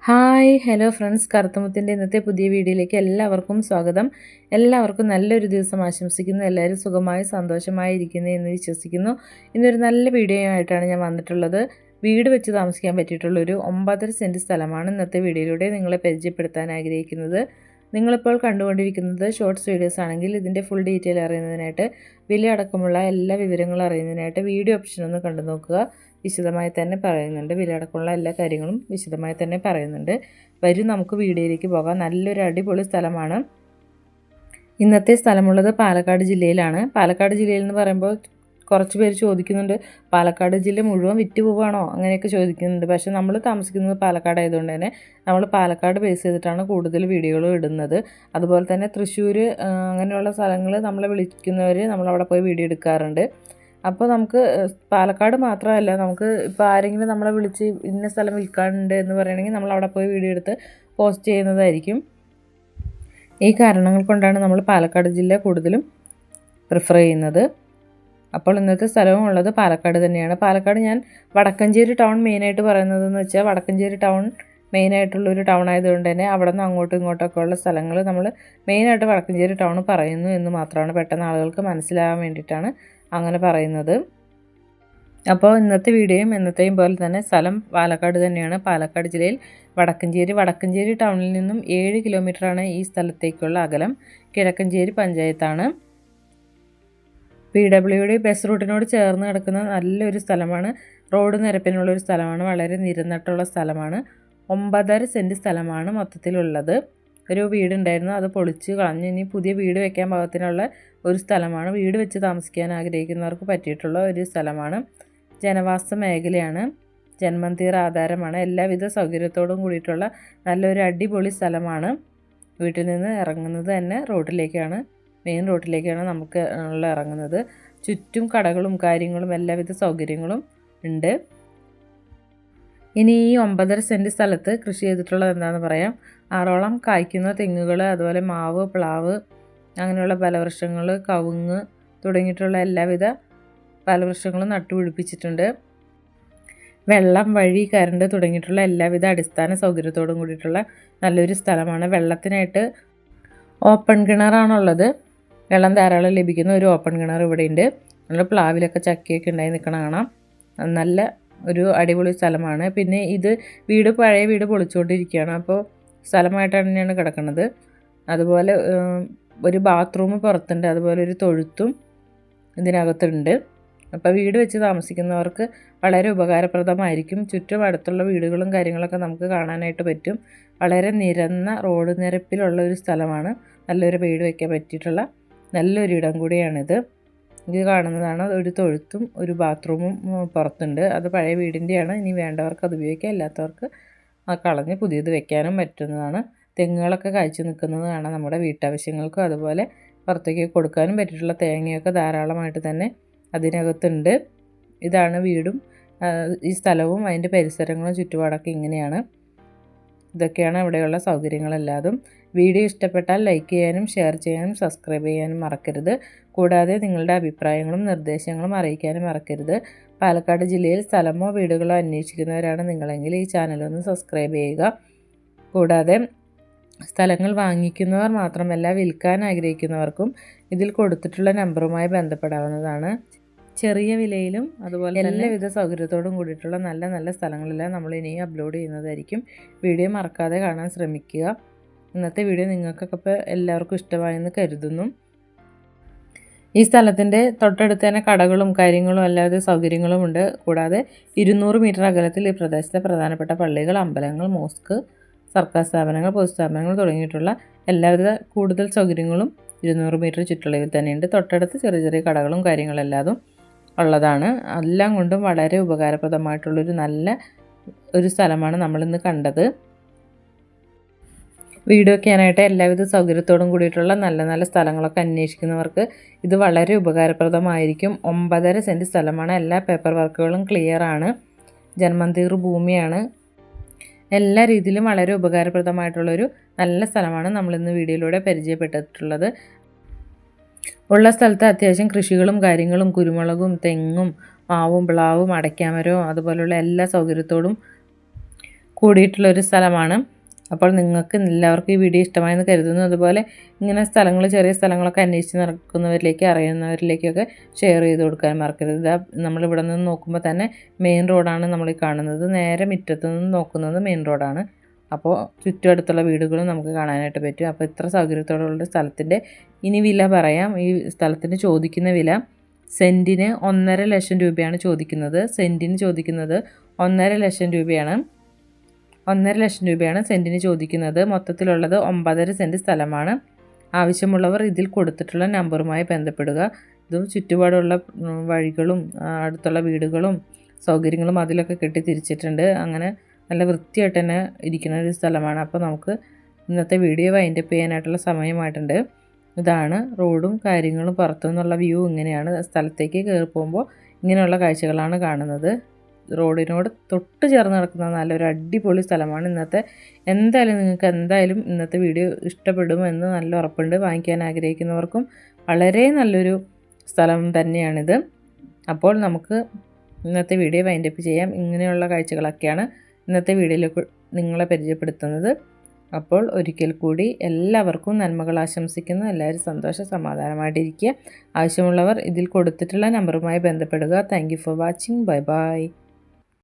Hi hello friends, കറുത്തമുത്തിൻ്റെ ഇന്നത്തെ പുതിയ വീഡിയോയിലേക്ക് എല്ലാവർക്കും സ്വാഗതം. എല്ലാവർക്കും നല്ലൊരു ദിവസം ആശംസിക്കുന്നു. എല്ലാവരും സുഖമായി സന്തോഷമായി ഇരിക്കുന്നു എന്ന് വിശ്വസിക്കുന്നു. ഇന്നൊരു നല്ല വീഡിയോ ആയിട്ടാണ് ഞാൻ വന്നിട്ടുള്ളത്. വീട് വെച്ച് താമസിക്കാൻ പറ്റിയിട്ടുള്ളൊരു 9.5 സെൻറ്റ് സ്ഥലമാണ് ഇന്നത്തെ വീഡിയോയിലൂടെ നിങ്ങളെ പരിചയപ്പെടുത്താൻ ആഗ്രഹിക്കുന്നത്. നിങ്ങളിപ്പോൾ കണ്ടുകൊണ്ടിരിക്കുന്നത് ഷോർട്സ് വീഡിയോസ് ആണെങ്കിൽ ഇതിൻ്റെ ഫുൾ ഡീറ്റെയിൽ അറിയുന്നതിനായിട്ട്, വില അടക്കമുള്ള എല്ലാ വിവരങ്ങളും അറിയുന്നതിനായിട്ട് വീഡിയോ ഓപ്ഷൻ ഒന്ന് കണ്ടു നോക്കുക. വിശദമായി തന്നെ പറയുന്നുണ്ട്. വില അടക്കമുള്ള എല്ലാ കാര്യങ്ങളും വിശദമായി തന്നെ പറയുന്നുണ്ട്. വരും നമുക്ക് വീഡിയോയിലേക്ക് പോകാം. നല്ലൊരു അടിപൊളി സ്ഥലമാണ്. ഇന്നത്തെ സ്ഥലമുള്ളത് പാലക്കാട് ജില്ലയിലാണ്. പാലക്കാട് ജില്ലയിൽ എന്ന് പറയുമ്പോൾ കുറച്ച് പേര് ചോദിക്കുന്നുണ്ട്, പാലക്കാട് ജില്ല മുഴുവൻ വിറ്റ് പോവുകയാണോ അങ്ങനെയൊക്കെ ചോദിക്കുന്നുണ്ട്. പക്ഷേ നമ്മൾ താമസിക്കുന്നത് പാലക്കാട് ആയതുകൊണ്ട് തന്നെ നമ്മൾ പാലക്കാട് ബേസ് ചെയ്തിട്ടാണ് കൂടുതൽ വീഡിയോകൾ ഇടുന്നത്. അതുപോലെ തന്നെ തൃശ്ശൂർ അങ്ങനെയുള്ള സ്ഥലങ്ങൾ നമ്മളെ വിളിക്കുന്നവർ നമ്മളവിടെ പോയി വീഡിയോ എടുക്കാറുണ്ട്. അപ്പോൾ നമുക്ക് പാലക്കാട് മാത്രമല്ല, നമുക്ക് ഇപ്പോൾ ആരെങ്കിലും നമ്മളെ വിളിച്ച് ഇന്ന സ്ഥലം വിൽക്കാനുണ്ട് എന്ന് പറയുകയാണെങ്കിൽ നമ്മൾ അവിടെ പോയി വീഡിയോ എടുത്ത് പോസ്റ്റ് ചെയ്യുന്നതായിരിക്കും. ഈ കാരണങ്ങൾ കൊണ്ടാണ് നമ്മൾ പാലക്കാട് ജില്ല കൂടുതലും പ്രിഫർ ചെയ്യുന്നത്. അപ്പോൾ ഇന്നത്തെ സ്ഥലവും ഉള്ളത് പാലക്കാട് തന്നെയാണ്. പാലക്കാട് ഞാൻ വടക്കഞ്ചേരി ടൗൺ മെയിനായിട്ട് പറയുന്നതെന്ന് വെച്ചാൽ, വടക്കഞ്ചേരി ടൗൺ മെയിനായിട്ടുള്ളൊരു ടൗൺ ആയതുകൊണ്ട് തന്നെ അവിടെ നിന്ന് അങ്ങോട്ടും ഇങ്ങോട്ടൊക്കെ ഉള്ള സ്ഥലങ്ങൾ നമ്മൾ മെയിനായിട്ട് വടക്കഞ്ചേരി ടൗൺ പറയുന്നു എന്ന് മാത്രമാണ്. പെട്ടെന്ന് ആളുകൾക്ക് മനസ്സിലാകാൻ വേണ്ടിയിട്ടാണ് അങ്ങനെ പറയുന്നത്. അപ്പോൾ ഇന്നത്തെ വീഡിയോയും എന്നത്തെയും പോലെ തന്നെ സ്ഥലം പാലക്കാട് തന്നെയാണ്. പാലക്കാട് ജില്ലയിൽ വടക്കഞ്ചേരി ടൗണിൽ നിന്നും 7 കിലോമീറ്ററാണ് ഈ സ്ഥലത്തേക്കുള്ള അകലം. കിഴക്കഞ്ചേരി പഞ്ചായത്താണ്. PWD ബസ് റൂട്ടിനോട് ചേർന്ന് കിടക്കുന്ന നല്ലൊരു സ്ഥലമാണ്. റോഡ് നിരപ്പിനുള്ളൊരു സ്ഥലമാണ്. വളരെ നിരന്നിട്ടുള്ള സ്ഥലമാണ്. 9.5 സെൻറ്റ് സ്ഥലമാണ് മൊത്തത്തിലുള്ളത്. ഒരു വീടുണ്ടായിരുന്നു, അത് പൊളിച്ച് കളഞ്ഞ് ഇനി പുതിയ വീട് വെക്കാൻ പാകത്തിനുള്ള ഒരു സ്ഥലമാണ്. വീട് വെച്ച് താമസിക്കാൻ ആഗ്രഹിക്കുന്നവർക്ക് പറ്റിയിട്ടുള്ള ഒരു സ്ഥലമാണ്. ജനവാസ മേഖലയാണ്. ജന്മന്തീർ ആധാരമാണ്. എല്ലാവിധ സൗകര്യത്തോടും കൂടിയിട്ടുള്ള നല്ലൊരു അടിപൊളി സ്ഥലമാണ്. വീട്ടിൽ നിന്ന് ഇറങ്ങുന്നത് തന്നെ റോഡിലേക്കാണ്, മെയിൻ റോഡിലേക്കാണ് നമുക്ക് ഇറങ്ങുന്നത്. ചുറ്റും കടകളും കാര്യങ്ങളും എല്ലാവിധ സൗകര്യങ്ങളും ഉണ്ട്. ഇനി ഈ 9.5 സെൻറ്റ് സ്ഥലത്ത് കൃഷി ചെയ്തിട്ടുള്ളത് എന്താണെന്ന് പറയാം. 6ഓളം കായ്ക്കുന്ന തെങ്ങുകൾ, അതുപോലെ മാവ്, പ്ലാവ്, അങ്ങനെയുള്ള ഫലവൃക്ഷങ്ങൾ, കവുങ്ങ് തുടങ്ങിയിട്ടുള്ള എല്ലാവിധ ഫലവൃക്ഷങ്ങളും നട്ടുപിടിപ്പിച്ചിട്ടുണ്ട്. വെള്ളം, വഴി, കറണ്ട് തുടങ്ങിയിട്ടുള്ള എല്ലാവിധ അടിസ്ഥാന സൗകര്യത്തോടും കൂടിയിട്ടുള്ള നല്ലൊരു സ്ഥലമാണ്. വെള്ളത്തിനായിട്ട് ഓപ്പൺ കിണറാണുള്ളത്. വെള്ളം ധാരാളം ലഭിക്കുന്ന ഒരു ഓപ്പൺ കിണർ ഇവിടെയുണ്ട്. നല്ല പ്ലാവിലൊക്കെ ചക്കയൊക്കെ ഉണ്ടായി നിൽക്കണ കാണാം. നല്ല ഒരു അടിപൊളി സ്ഥലമാണ്. പിന്നെ ഇത് പഴയ വീട് പൊളിച്ചുകൊണ്ടിരിക്കുകയാണ്. അപ്പോൾ സ്ഥലമായിട്ടാണ് തന്നെയാണ് കിടക്കുന്നത്. അതുപോലെ ഒരു ബാത്റൂം പുറത്തുണ്ട്. അതുപോലെ ഒരു തൊഴുത്തും ഇതിനകത്തുണ്ട്. അപ്പോൾ വീട് വെച്ച് താമസിക്കുന്നവർക്ക് വളരെ ഉപകാരപ്രദമായിരിക്കും. ചുറ്റും അടുത്തുള്ള വീടുകളും കാര്യങ്ങളൊക്കെ നമുക്ക് കാണാനായിട്ട് പറ്റും. വളരെ നിരന്ന റോഡ് നിരപ്പിലുള്ള ഒരു സ്ഥലമാണ്. നല്ലൊരു വീട് വയ്ക്കാൻ പറ്റിയിട്ടുള്ള നല്ലൊരു ഇടം കൂടിയാണിത്. ഇത് കാണുന്നതാണ് ഒരു തൊഴുത്തും ഒരു ബാത്റൂമും പുറത്തുണ്ട്. അത് പഴയ വീടിൻ്റെയാണ്. ഇനി വേണ്ടവർക്ക് അത് ഉപയോഗിക്കാം, അല്ലാത്തവർക്ക് കളഞ്ഞ് പുതിയത് വെക്കാനും പറ്റുന്നതാണ്. തെങ്ങുകളൊക്കെ കായ്ച്ചു നിൽക്കുന്നത് കാണാം. നമ്മുടെ വീട്ടാവശ്യങ്ങൾക്കും അതുപോലെ പുറത്തേക്ക് കൊടുക്കാനും പറ്റിയിട്ടുള്ള തേങ്ങയൊക്കെ ധാരാളമായിട്ട് തന്നെ അതിനകത്തുണ്ട്. ഇതാണ് വീടും ഈ സ്ഥലവും അതിൻ്റെ പരിസരങ്ങളും ചുറ്റുപാടൊക്കെ ഇങ്ങനെയാണ്. ഇതൊക്കെയാണ് ഇവിടെയുള്ള സൗകര്യങ്ങളെല്ലാതും. വീഡിയോ ഇഷ്ടപ്പെട്ടാൽ ലൈക്ക് ചെയ്യാനും ഷെയർ ചെയ്യാനും സബ്സ്ക്രൈബ് ചെയ്യാനും മറക്കരുത്. കൂടാതെ നിങ്ങളുടെ അഭിപ്രായങ്ങളും നിർദ്ദേശങ്ങളും അറിയിക്കാനും മറക്കരുത്. പാലക്കാട് ജില്ലയിൽ സ്ഥലമോ വീടുകളോ അന്വേഷിക്കുന്നവരാണ് നിങ്ങളെങ്കിൽ ഈ ചാനലൊന്ന് സബ്സ്ക്രൈബ് ചെയ്യുക. കൂടാതെ സ്ഥലങ്ങൾ വാങ്ങിക്കുന്നവർ മാത്രമല്ല, വിൽക്കാൻ ആഗ്രഹിക്കുന്നവർക്കും ഇതിൽ കൊടുത്തിട്ടുള്ള നമ്പറുമായി ബന്ധപ്പെടാവുന്നതാണ്. ചെറിയ വിലയിലും അതുപോലെ എല്ലാവിധ സൗകര്യത്തോടും കൂടിയിട്ടുള്ള നല്ല നല്ല സ്ഥലങ്ങളെല്ലാം നമ്മൾ ഇനിയും അപ്ലോഡ് ചെയ്യുന്നതായിരിക്കും. വീഡിയോ മറക്കാതെ കാണാൻ ശ്രമിക്കുക. ഇന്നത്തെ വീഡിയോ നിങ്ങൾക്കൊക്കെ ഇപ്പോൾ എല്ലാവർക്കും ഇഷ്ടമായെന്ന് കരുതുന്നു. ഈ സ്ഥലത്തിൻ്റെ തൊട്ടടുത്ത് തന്നെ കടകളും കാര്യങ്ങളും എല്ലാവിധ സൗകര്യങ്ങളുമുണ്ട്. കൂടാതെ 200 മീറ്റർ അകലത്തിൽ ഈ പ്രദേശത്തെ പ്രധാനപ്പെട്ട പള്ളികൾ, അമ്പലങ്ങൾ, മോസ്ക്, സർക്കാർ സ്ഥാപനങ്ങൾ, പൊതുസ്ഥാപനങ്ങൾ തുടങ്ങിയിട്ടുള്ള എല്ലാവിധ കൂടുതൽ സൗകര്യങ്ങളും 200 മീറ്റർ ചുറ്റളവിൽ തന്നെയുണ്ട്. തൊട്ടടുത്ത് ചെറിയ ചെറിയ കടകളും കാര്യങ്ങളെല്ലാതും ഉള്ളതാണ്. എല്ലാം കൊണ്ടും വളരെ ഉപകാരപ്രദമായിട്ടുള്ളൊരു നല്ല ഒരു സ്ഥലമാണ് നമ്മളിന്ന് കണ്ടത്. വീട് വയ്ക്കാനായിട്ട് എല്ലാവിധ സൗകര്യത്തോടും കൂടിയിട്ടുള്ള നല്ല നല്ല സ്ഥലങ്ങളൊക്കെ അന്വേഷിക്കുന്നവർക്ക് ഇത് വളരെ ഉപകാരപ്രദമായിരിക്കും. 9.5 സെൻറ്റ് സ്ഥലമാണ്. എല്ലാ പേപ്പർ വർക്കുകളും ക്ലിയറാണ്. ജന്മന്തീർ ഭൂമിയാണ്. എല്ലാ രീതിയിലും വളരെ ഉപകാരപ്രദമായിട്ടുള്ളൊരു നല്ല സ്ഥലമാണ് നമ്മളിന്ന് വീഡിയോയിലൂടെ പരിചയപ്പെട്ടിട്ടുള്ളത്. ഉള്ള സ്ഥലത്ത് അത്യാവശ്യം കൃഷികളും കാര്യങ്ങളും, കുരുമുളകും, തെങ്ങും, മാവും, പ്ലാവും, അടയ്ക്കാമരവും അതുപോലുള്ള എല്ലാ സൗകര്യത്തോടും കൂടിയിട്ടുള്ളൊരു സ്ഥലമാണ്. അപ്പോൾ നിങ്ങൾക്ക് എല്ലാവർക്കും ഈ വീഡിയോ ഇഷ്ടമായെന്ന് കരുതുന്നു. അതുപോലെ ഇങ്ങനെ സ്ഥലങ്ങൾ, ചെറിയ സ്ഥലങ്ങളൊക്കെ അന്വേഷിച്ച് നടക്കുന്നവരിലേക്ക്, അറിയുന്നവരിലേക്കൊക്കെ ഷെയർ ചെയ്ത് കൊടുക്കാൻ മറക്കരുത്. ഇതാ നമ്മളിവിടെ നിന്ന് നോക്കുമ്പോൾ തന്നെ മെയിൻ റോഡാണ് നമ്മൾ കാണുന്നത്. നേരെ മുറ്റത്ത് നിന്ന് നോക്കുന്നത് മെയിൻ റോഡാണ്. അപ്പോൾ ചുറ്റുമടുത്തുള്ള വീടുകളും നമുക്ക് കാണാനായിട്ട് പറ്റും. അപ്പോൾ ഇത്ര സൗകര്യത്തോടുള്ള സ്ഥലത്തിൻ്റെ ഇനി വില പറയാം. ഈ സ്ഥലത്തിന് ചോദിക്കുന്ന വില സെൻറ്റിന് 1.5 ലക്ഷം രൂപയാണ് ചോദിക്കുന്നത്. സെൻറ്റിന് ചോദിക്കുന്നത് 1.5 ലക്ഷം രൂപയാണ്. 1.5 ലക്ഷം രൂപയാണ് സെൻറ്റിന് ചോദിക്കുന്നത്. മൊത്തത്തിലുള്ളത് 9.5 സെൻറ്റ് സ്ഥലമാണ്. ആവശ്യമുള്ളവർ ഇതിൽ കൊടുത്തിട്ടുള്ള നമ്പറുമായി ബന്ധപ്പെടുക. ഇത് ചുറ്റുപാടുള്ള വഴികളും അടുത്തുള്ള വീടുകളും സൗകര്യങ്ങളും അതിലൊക്കെ കെട്ടി തിരിച്ചിട്ടുണ്ട്. അങ്ങനെ നല്ല വൃത്തിയായിട്ട് തന്നെ ഇരിക്കുന്ന ഒരു സ്ഥലമാണ്. അപ്പോൾ നമുക്ക് ഇന്നത്തെ വീഡിയോ വൈൻഡപ്പ് ചെയ്യാനായിട്ടുള്ള സമയമായിട്ടുണ്ട്. ഇതാണ് റോഡും കാര്യങ്ങളും, പുറത്തു നിന്നുള്ള വ്യൂ ഇങ്ങനെയാണ്. സ്ഥലത്തേക്ക് കയറി പോകുമ്പോൾ ഇങ്ങനെയുള്ള കാഴ്ചകളാണ് കാണുന്നത്. റോഡിനോട് തൊട്ട് ചേർന്ന് നടക്കുന്ന നല്ലൊരു അടിപൊളി സ്ഥലമാണ്. നിങ്ങൾക്ക് എന്തായാലും ഇന്നത്തെ വീഡിയോ ഇഷ്ടപ്പെടുമെന്ന് നല്ല ഉറപ്പുണ്ട്. വാങ്ങിക്കാൻ ആഗ്രഹിക്കുന്നവർക്കും വളരെ നല്ലൊരു സ്ഥലം തന്നെയാണിത്. അപ്പോൾ നമുക്ക് ഇന്നത്തെ വീഡിയോ വൈൻഡപ്പ് ചെയ്യാം. ഇങ്ങനെയുള്ള കാഴ്ചകളൊക്കെയാണ് ഇന്നത്തെ വീഡിയോയിലേക്ക് നിങ്ങളെ പരിചയപ്പെടുത്തുന്നത്. അപ്പോൾ ഒരിക്കൽ കൂടി എല്ലാവർക്കും നന്മകൾ ആശംസിക്കുന്നു. എല്ലാവരും സമാധാനമായിട്ടിരിക്കുക. ആവശ്യമുള്ളവർ ഇതിൽ കൊടുത്തിട്ടുള്ള നമ്പറുമായി ബന്ധപ്പെടുക. Thank you for watching. Bye bye.